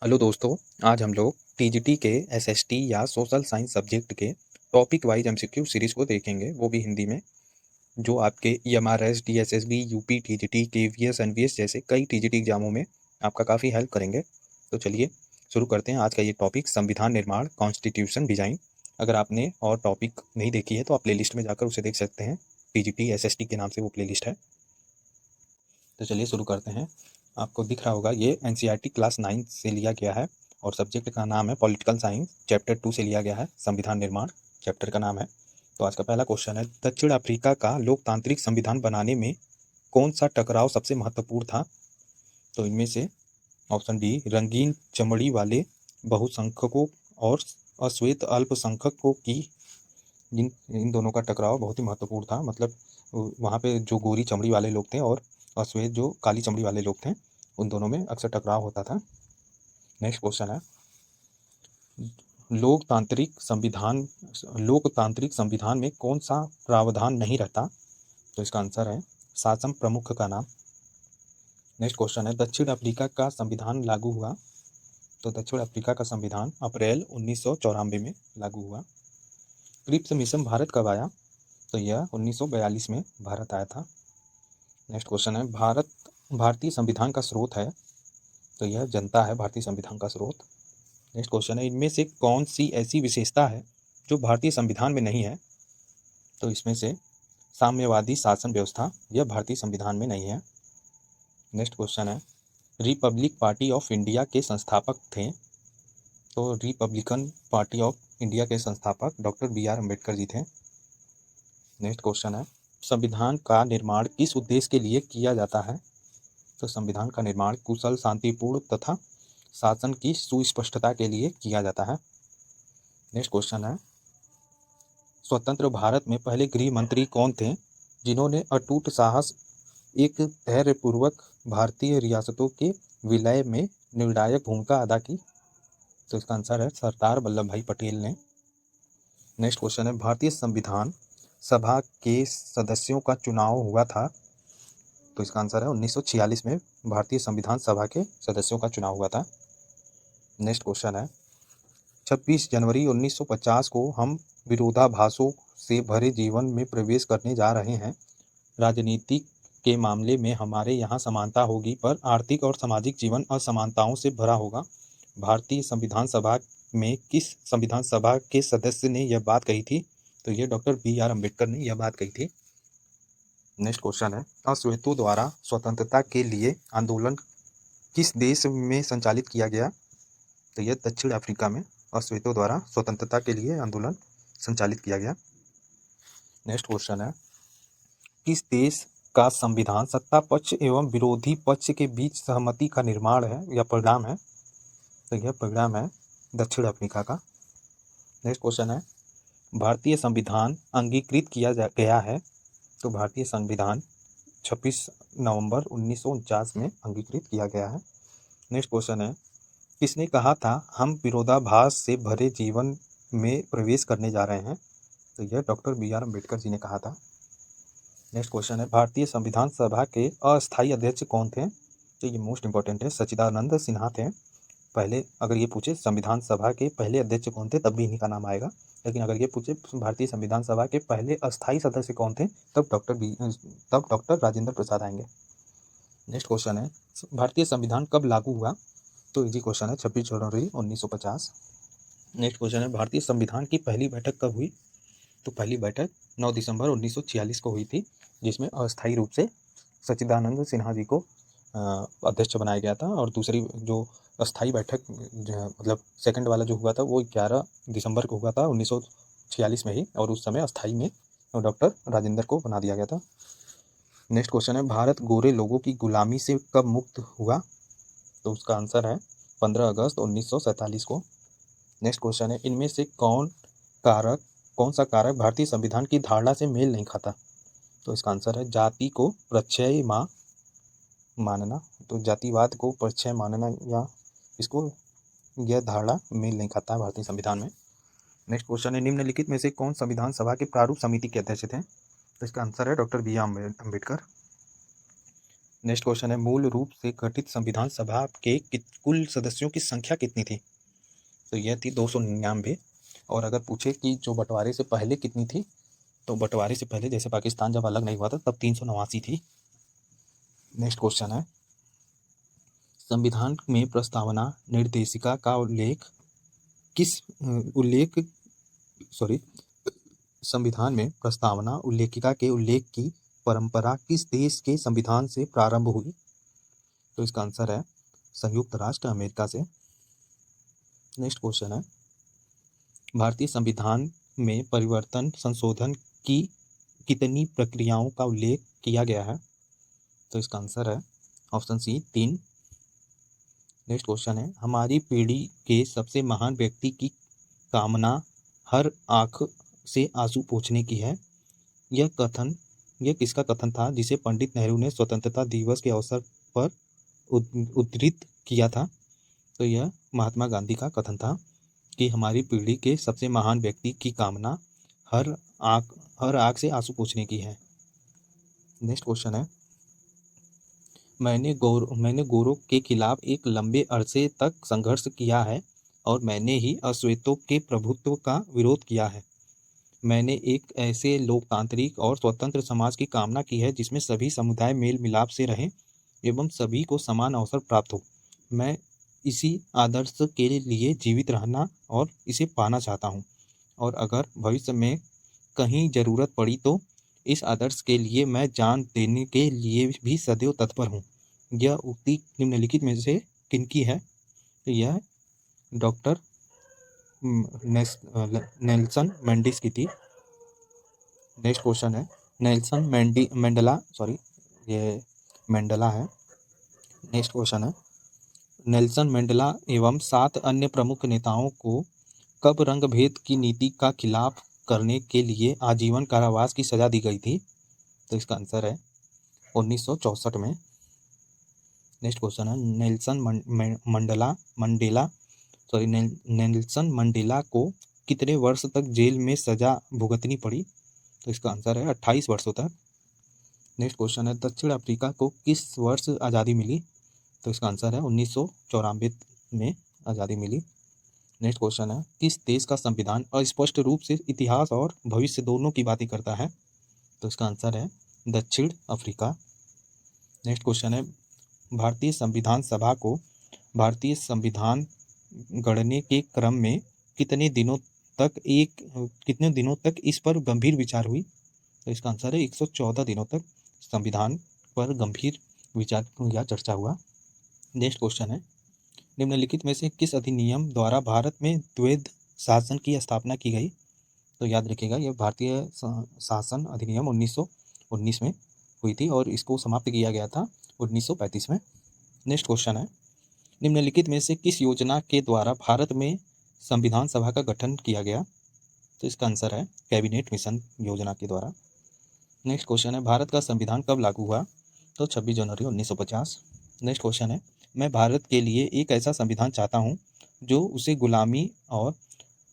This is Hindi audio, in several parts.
हेलो दोस्तों। आज हम लोग टीजीटी के एसएसटी या सोशल साइंस सब्जेक्ट के टॉपिक वाइज एमसीक्यू सीरीज को देखेंगे, वो भी हिंदी में। जो आपके EMRS, DSSB, UP, TGT, KVS, NVS जैसे कई टीजीटी एग्जामों में आपका काफ़ी हेल्प करेंगे। तो चलिए शुरू करते हैं आज का ये टॉपिक, संविधान निर्माण, कॉन्स्टिट्यूशन डिजाइन। अगर आपने और टॉपिक नहीं देखी है तो आप प्लेलिस्ट में जाकर उसे देख सकते हैं। टीजीटी एसएसटी के नाम से वो प्लेलिस्ट है। तो चलिए शुरू करते हैं। आपको दिख रहा होगा ये एनसीईआरटी क्लास 9 से लिया गया है और सब्जेक्ट का नाम है पॉलिटिकल साइंस। चैप्टर 2 से लिया गया है, संविधान निर्माण चैप्टर का नाम है। तो आज का पहला क्वेश्चन है, दक्षिण अफ्रीका का लोकतांत्रिक संविधान बनाने में कौन सा टकराव सबसे महत्वपूर्ण था? तो इनमें से ऑप्शन डी, रंगीन चमड़ी वाले बहुसंख्यकों और अश्वेत अल्पसंख्यकों की इन इन दोनों का टकराव बहुत ही महत्वपूर्ण था। मतलब वहाँ पे जो गोरी चमड़ी वाले लोग थे और अश्वेत जो काली चमड़ी वाले लोग थे, उन दोनों में अक्सर टकराव होता था। नेक्स्ट क्वेश्चन है, लोकतांत्रिक संविधान में कौन सा प्रावधान नहीं रहता? तो इसका आंसर है शासन प्रमुख का नाम। नेक्स्ट क्वेश्चन है, दक्षिण अफ्रीका का संविधान लागू हुआ? तो दक्षिण अफ्रीका का संविधान अप्रैल 1994 में लागू हुआ। क्रिप्स मिशन भारत कब आया? तो यह 1942 में भारत आया था। नेक्स्ट क्वेश्चन है, भारतीय संविधान का स्रोत है? तो यह जनता है भारतीय संविधान का स्रोत। नेक्स्ट क्वेश्चन है, इनमें से कौन सी ऐसी विशेषता है जो भारतीय संविधान में नहीं है? तो इसमें से साम्यवादी शासन व्यवस्था, यह भारतीय संविधान में नहीं है। नेक्स्ट क्वेश्चन है, रिपब्लिक पार्टी ऑफ इंडिया के संस्थापक थे? तो रिपब्लिकन पार्टी ऑफ इंडिया के संस्थापक डॉक्टर BR अम्बेडकर जी थे। नेक्स्ट क्वेश्चन है, संविधान का निर्माण किस उद्देश्य के लिए किया जाता है? तो संविधान का निर्माण कुशल, शांतिपूर्ण तथा शासन की सुस्पष्टता के लिए किया जाता है। नेक्स्ट क्वेश्चन है, स्वतंत्र भारत में पहले गृह मंत्री कौन थे जिन्होंने अटूट साहस एक धैर्यपूर्वक भारतीय रियासतों के विलय में निर्णायक भूमिका अदा की? तो इसका आंसर है सरदार वल्लभ भाई पटेल ने। नेक्स्ट क्वेश्चन है, भारतीय संविधान सभा के सदस्यों का चुनाव हुआ था? तो इसका आंसर है 1946 में भारतीय संविधान सभा के सदस्यों का चुनाव हुआ था। नेक्स्ट क्वेश्चन है, 26 जनवरी 1950 को हम विरोधाभासों से भरे जीवन में प्रवेश करने जा रहे हैं। राजनीति के मामले में हमारे यहाँ समानता होगी, पर आर्थिक और सामाजिक जीवन असमानताओं से भरा होगा। भारतीय संविधान सभा में किस संविधान सभा के सदस्य ने यह बात कही थी? तो ये डॉक्टर BR अम्बेडकर ने यह बात कही थी। नेक्स्ट क्वेश्चन है, अश्वेतों द्वारा स्वतंत्रता के लिए आंदोलन किस देश में संचालित किया गया? तो यह दक्षिण अफ्रीका में अश्वेतों द्वारा स्वतंत्रता के लिए आंदोलन संचालित किया गया। नेक्स्ट क्वेश्चन है, किस देश का संविधान सत्ता पक्ष एवं विरोधी पक्ष के बीच सहमति का निर्माण है या परिणाम है? तो यह परिणाम है दक्षिण अफ्रीका का। नेक्स्ट क्वेश्चन है, भारतीय संविधान अंगीकृत किया गया है? तो भारतीय संविधान 26 नवंबर 1949 में अंगीकृत किया गया है। नेक्स्ट क्वेश्चन है, किसने कहा था हम विरोधाभास से भरे जीवन में प्रवेश करने जा रहे हैं? तो यह डॉक्टर BR अम्बेडकर जी ने कहा था। नेक्स्ट क्वेश्चन है, भारतीय संविधान सभा के अस्थायी अध्यक्ष कौन थे? तो ये मोस्ट इंपॉर्टेंट है, सच्चिदानंद सिन्हा थे। पहले अगर ये पूछे संविधान सभा के पहले अध्यक्ष कौन थे, तब भी इन्हीं का नाम आएगा। लेकिन अगर ये पूछे भारतीय संविधान सभा के पहले अस्थायी सदस्य कौन थे, तब डॉक्टर राजेंद्र प्रसाद आएंगे। नेक्स्ट क्वेश्चन है, भारतीय संविधान कब लागू हुआ? तो इजी क्वेश्चन है, 26 जनवरी 1950। नेक्स्ट क्वेश्चन है, भारतीय संविधान की पहली बैठक कब हुई? तो पहली बैठक 9 दिसंबर 1946 को हुई थी, जिसमें अस्थायी रूप से सच्चिदानंद सिन्हा जी को अध्यक्ष बनाया गया था। और दूसरी जो अस्थायी बैठक मतलब सेकंड वाला जो हुआ था वो 11 दिसंबर को हुआ था 1946 में ही, और उस समय अस्थायी में डॉक्टर राजेंद्र को बना दिया गया था। नेक्स्ट क्वेश्चन है, भारत गोरे लोगों की गुलामी से कब मुक्त हुआ? तो उसका आंसर है 15 अगस्त 1947 को। नेक्स्ट क्वेश्चन है, इनमें से कौन सा कारक भारतीय संविधान की धारणा से मेल नहीं खाता? तो इसका आंसर है जाति को प्रत्यय मानना। तो जातिवाद को प्रत्यय मानना या इसको यह धारणा मेल नहीं खाता है भारतीय संविधान में। नेक्स्ट क्वेश्चन है, निम्नलिखित में से कौन संविधान सभा के प्रारूप समिति के अध्यक्ष थे? तो इसका आंसर है doctor BR Ambedkar. Next question है मूल रूप से गठित संविधान सभा के कुल सदस्यों की संख्या कितनी थी? तो यह थी 299। और अगर पूछे कि जो बंटवारे से पहले कितनी थी, तो बंटवारे से पहले जैसे पाकिस्तान जब अलग नहीं हुआ था तब 389 थी। नेक्स्ट क्वेश्चन है संविधान में प्रस्तावना निर्देशिका का संविधान में प्रस्तावना उल्लेखिका के उल्लेख की परंपरा किस देश के संविधान से प्रारंभ हुई? तो इसका आंसर है संयुक्त राष्ट्र अमेरिका से। नेक्स्ट क्वेश्चन है भारतीय संविधान में परिवर्तन संशोधन की कितनी प्रक्रियाओं का उल्लेख किया गया है? तो इसका आंसर है ऑप्शन सी 3। नेक्स्ट क्वेश्चन है हमारी पीढ़ी के सबसे महान व्यक्ति की कामना हर आंख से आंसू पोंछने की है। यह किसका कथन था जिसे पंडित नेहरू ने स्वतंत्रता दिवस के अवसर पर उद्धृत किया था? तो यह महात्मा गांधी का कथन था कि हमारी पीढ़ी के सबसे महान व्यक्ति की कामना हर आंख से आंसू पोंछने की है। नेक्स्ट क्वेश्चन है मैंने गोरों के खिलाफ एक लंबे अरसे तक संघर्ष किया है और मैंने ही अश्वेतों के प्रभुत्व का विरोध किया है। मैंने एक ऐसे लोकतांत्रिक और स्वतंत्र समाज की कामना की है जिसमें सभी समुदाय मेल मिलाप से रहें एवं सभी को समान अवसर प्राप्त हो। मैं इसी आदर्श के लिए जीवित रहना और इसे पाना चाहता हूँ और अगर भविष्य में कहीं ज़रूरत पड़ी तो इस आदर्श के लिए मैं जान देने के लिए भी सदैव तत्पर हूँ। यह उक्ति निम्नलिखित में से किनकी है? तो यह डॉक्टर नेल्सन मंडेला की थी। नेक्स्ट क्वेश्चन है मंडेला है। नेक्स्ट क्वेश्चन है नेल्सन मंडेला एवं 7 अन्य प्रमुख नेताओं को कब रंग भेद की नीति का खिलाफ करने के लिए आजीवन कारावास की सजा दी गई थी? तो इसका आंसर है 1964 में। नेक्स्ट क्वेश्चन है नेल्सन मंडेला को कितने वर्ष तक जेल में सजा भुगतनी पड़ी? तो इसका आंसर है 28 वर्षों तक। नेक्स्ट क्वेश्चन है दक्षिण अफ्रीका को किस वर्ष आज़ादी मिली? तो इसका आंसर है 1994 में आज़ादी मिली। नेक्स्ट क्वेश्चन है किस देश का संविधान अस्पष्ट रूप से इतिहास और भविष्य दोनों की बातें करता है? तो इसका आंसर है दक्षिण अफ्रीका। नेक्स्ट क्वेश्चन है भारतीय संविधान सभा को भारतीय संविधान गढ़ने के क्रम में कितने दिनों तक इस पर गंभीर विचार हुई? तो इसका आंसर है 114 दिनों तक संविधान पर गंभीर विचार या चर्चा हुआ। नेक्स्ट क्वेश्चन है निम्नलिखित में से किस अधिनियम द्वारा भारत में द्वैध शासन की स्थापना की गई? तो याद रखिएगा यह भारतीय शासन अधिनियम 1919 में हुई थी और इसको समाप्त किया गया था 1935 में। नेक्स्ट क्वेश्चन है निम्नलिखित में से किस योजना के द्वारा भारत में संविधान सभा का गठन किया गया? तो इसका आंसर है कैबिनेट मिशन योजना के द्वारा। नेक्स्ट क्वेश्चन है भारत का संविधान कब लागू हुआ? तो 26 जनवरी 1950। नेक्स्ट क्वेश्चन है मैं भारत के लिए एक ऐसा संविधान चाहता हूँ जो उसे गुलामी और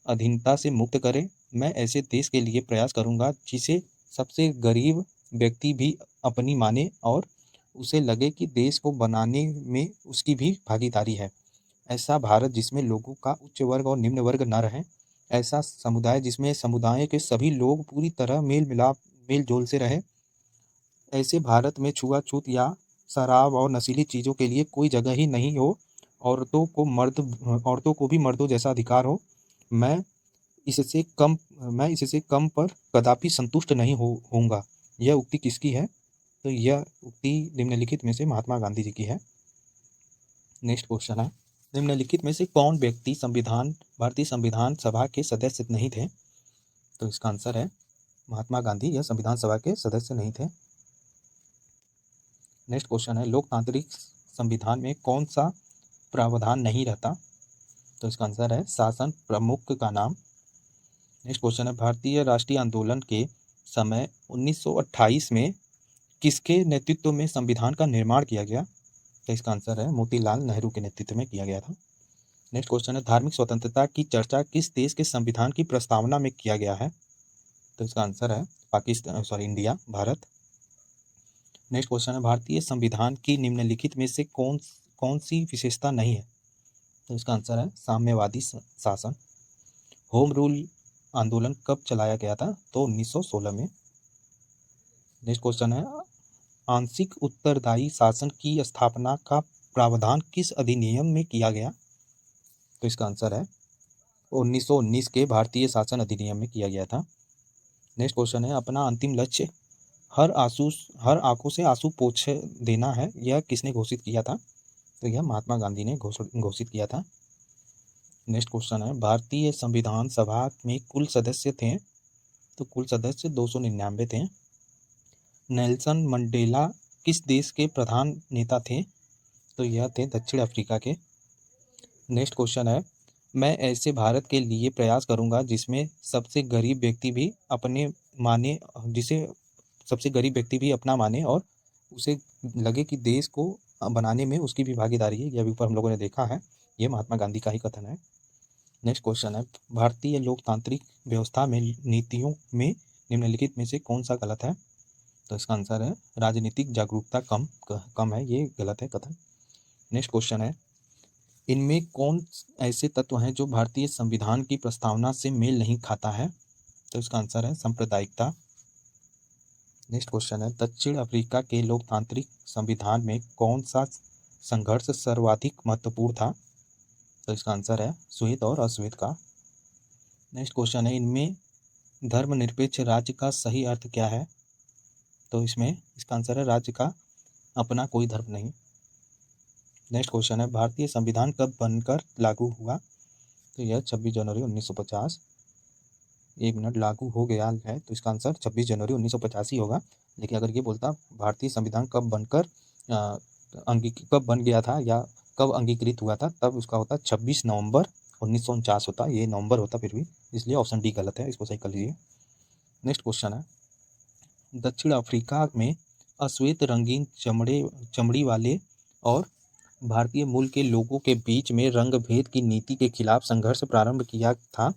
अधीनता से मुक्त करे। मैं ऐसे देश के लिए प्रयास करूँगा जिसे सबसे गरीब व्यक्ति भी अपनी माने और उसे लगे कि देश को बनाने में उसकी भी भागीदारी है। ऐसा भारत जिसमें लोगों का उच्च वर्ग और निम्न वर्ग न रहे। ऐसा समुदाय जिसमें समुदाय के सभी लोग पूरी तरह मेल जोल से रहे। ऐसे भारत में छुआछूत या शराब और नशीली चीज़ों के लिए कोई जगह ही नहीं हो। औरतों को भी मर्दों जैसा अधिकार हो। मैं इससे कम पर कदापि संतुष्ट नहीं होऊंगा। यह उक्ति किसकी है? तो यह उक्ति निम्नलिखित में से महात्मा गांधी जी की है। नेक्स्ट क्वेश्चन है निम्नलिखित में से कौन व्यक्ति भारतीय संविधान सभा के सदस्य नहीं थे? तो इसका आंसर है महात्मा गांधी यह संविधान सभा के सदस्य नहीं थे। नेक्स्ट क्वेश्चन है लोकतांत्रिक संविधान में कौन सा प्रावधान नहीं रहता? तो इसका आंसर है शासन प्रमुख का नाम। नेक्स्ट क्वेश्चन है भारतीय राष्ट्रीय आंदोलन के समय 1928 में किसके नेतृत्व में संविधान का निर्माण किया गया? तो इसका आंसर है मोतीलाल नेहरू के नेतृत्व में किया गया था। नेक्स्ट क्वेश्चन है धार्मिक स्वतंत्रता की चर्चा किस देश के संविधान की प्रस्तावना में किया गया है? तो इसका आंसर है इंडिया, भारत। नेक्स्ट क्वेश्चन है, भारतीय संविधान की निम्नलिखित में से कौन कौन सी विशेषता नहीं है? तो इसका आंसर है साम्यवादी शासन। होम रूल आंदोलन कब चलाया गया था? तो 1916 में। नेक्स्ट क्वेश्चन है, आंशिक उत्तरदायी शासन की स्थापना का प्रावधान किस अधिनियम में किया गया? तो इसका आंसर है 1919 के भारतीय शासन अधिनियम में किया गया था। नेक्स्ट क्वेश्चन है, अपना अंतिम लक्ष्य हर आंखों से आंसू पोंछ देना है, यह किसने घोषित किया था? तो यह महात्मा गांधी ने घोषित किया था। नेक्स्ट क्वेश्चन है, भारतीय संविधान सभा में कुल सदस्य थे? तो कुल सदस्य 299 थे। नेल्सन मंडेला किस देश के प्रधान नेता थे? तो यह थे दक्षिण अफ्रीका के। नेक्स्ट क्वेश्चन है, मैं ऐसे भारत के लिए प्रयास करूंगा जिसमें सबसे गरीब व्यक्ति भी अपना माने और उसे लगे कि देश को बनाने में उसकी भी भागीदारी है। यह भी ऊपर हम लोगों ने देखा है, यह महात्मा गांधी का ही कथन है। नेक्स्ट क्वेश्चन है, भारतीय लोकतांत्रिक व्यवस्था में नीतियों में निम्नलिखित में से कौन सा गलत है? तो इसका आंसर है राजनीतिक जागरूकता कम है, ये गलत है कथन। नेक्स्ट क्वेश्चन है, इनमें कौन ऐसे तत्व हैं जो भारतीय संविधान की प्रस्तावना से मेल नहीं खाता है? तो इसका आंसर है सांप्रदायिकता। नेक्स्ट क्वेश्चन है, दक्षिण अफ्रीका के लोकतांत्रिक संविधान में कौन सा संघर्ष सर्वाधिक महत्वपूर्ण था? तो इसका आंसर है श्वेत और अश्वेत का। नेक्स्ट क्वेश्चन है, इनमें धर्मनिरपेक्ष राज्य का सही अर्थ क्या है? तो इसका आंसर है राज्य का अपना कोई धर्म नहीं। नेक्स्ट क्वेश्चन है, भारतीय संविधान कब बनकर लागू हुआ? तो यह 26 जनवरी 1950। एक मिनट, लागू हो गया है तो इसका आंसर 26 जनवरी 1950 ही होगा। लेकिन अगर ये बोलता भारतीय संविधान कब बन गया था या कब अंगीकृत हुआ था, तब उसका होता 26 नवंबर 1949 होता। ये नवंबर होता फिर भी, इसलिए ऑप्शन डी गलत है, इसको सही कर लीजिए। नेक्स्ट क्वेश्चन है, दक्षिण अफ्रीका में अश्वेत रंगीन चमड़ी वाले और भारतीय मूल के लोगों के बीच में रंग भेद की नीति के खिलाफ संघर्ष प्रारंभ किया था।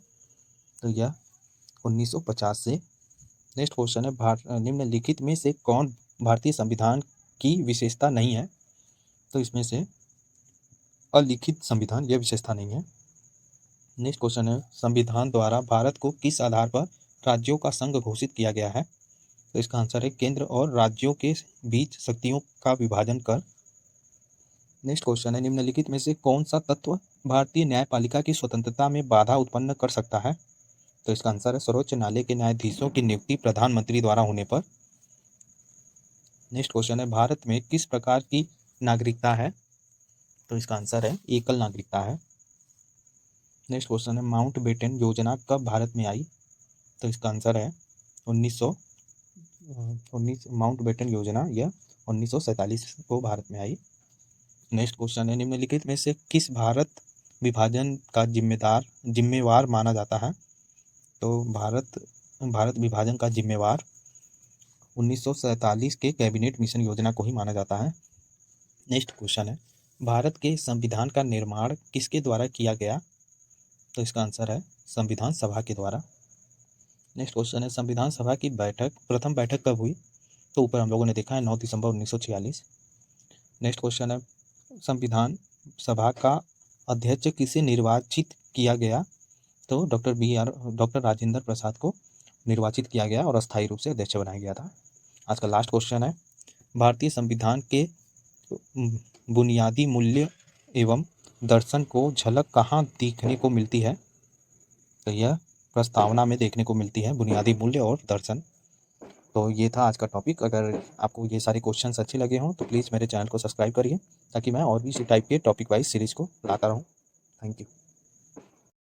तो यह 1950 से। नेक्स्ट क्वेश्चन है, निम्नलिखित में से कौन भारतीय संविधान की विशेषता नहीं है? तो इसमें से अलिखित संविधान, यह विशेषता नहीं है। नेक्स्ट क्वेश्चन है, संविधान द्वारा भारत को किस आधार पर राज्यों का संघ घोषित किया गया है? तो इसका आंसर है केंद्र और राज्यों के बीच शक्तियों का विभाजन कर। नेक्स्ट क्वेश्चन है, निम्नलिखित में से कौन सा तत्व भारतीय न्यायपालिका की स्वतंत्रता में बाधा उत्पन्न कर सकता है? तो इसका आंसर है सर्वोच्च न्यायालय के न्यायाधीशों की नियुक्ति प्रधानमंत्री द्वारा होने पर। नेक्स्ट क्वेश्चन है, भारत में किस प्रकार की नागरिकता है? तो इसका आंसर है एकल नागरिकता है। नेक्स्ट क्वेश्चन है, माउंटबेटन योजना कब भारत में आई? तो इसका आंसर है 19 माउंटबेटन योजना यह 1947 को भारत में आई। नेक्स्ट क्वेश्चन है, निम्नलिखित में से किस भारत विभाजन का जिम्मेवार माना जाता है? तो भारत विभाजन का जिम्मेवार 1947 के कैबिनेट मिशन योजना को ही माना जाता है। नेक्स्ट क्वेश्चन है, भारत के संविधान का निर्माण किसके द्वारा किया गया? तो इसका आंसर है संविधान सभा के द्वारा। नेक्स्ट क्वेश्चन है, संविधान सभा की प्रथम बैठक कब हुई? तो ऊपर हम लोगों ने देखा है 9 दिसंबर 1946। नेक्स्ट क्वेश्चन है, संविधान सभा का अध्यक्ष किसे निर्वाचित किया गया? तो डॉक्टर राजेंद्र प्रसाद को निर्वाचित किया गया और अस्थायी रूप से अध्यक्ष बनाया गया था। आज का लास्ट क्वेश्चन है, भारतीय संविधान के बुनियादी मूल्य एवं दर्शन को झलक कहाँ देखने को मिलती है? तो यह प्रस्तावना में देखने को मिलती है, बुनियादी मूल्य और दर्शन। तो ये था आज का टॉपिक। अगर आपको ये सारे क्वेश्चंस अच्छे लगे हों तो प्लीज़ मेरे चैनल को सब्सक्राइब करिए ताकि मैं और भी इसी टाइप के टॉपिक वाइज सीरीज़ को लाता रहूँ। Thank you.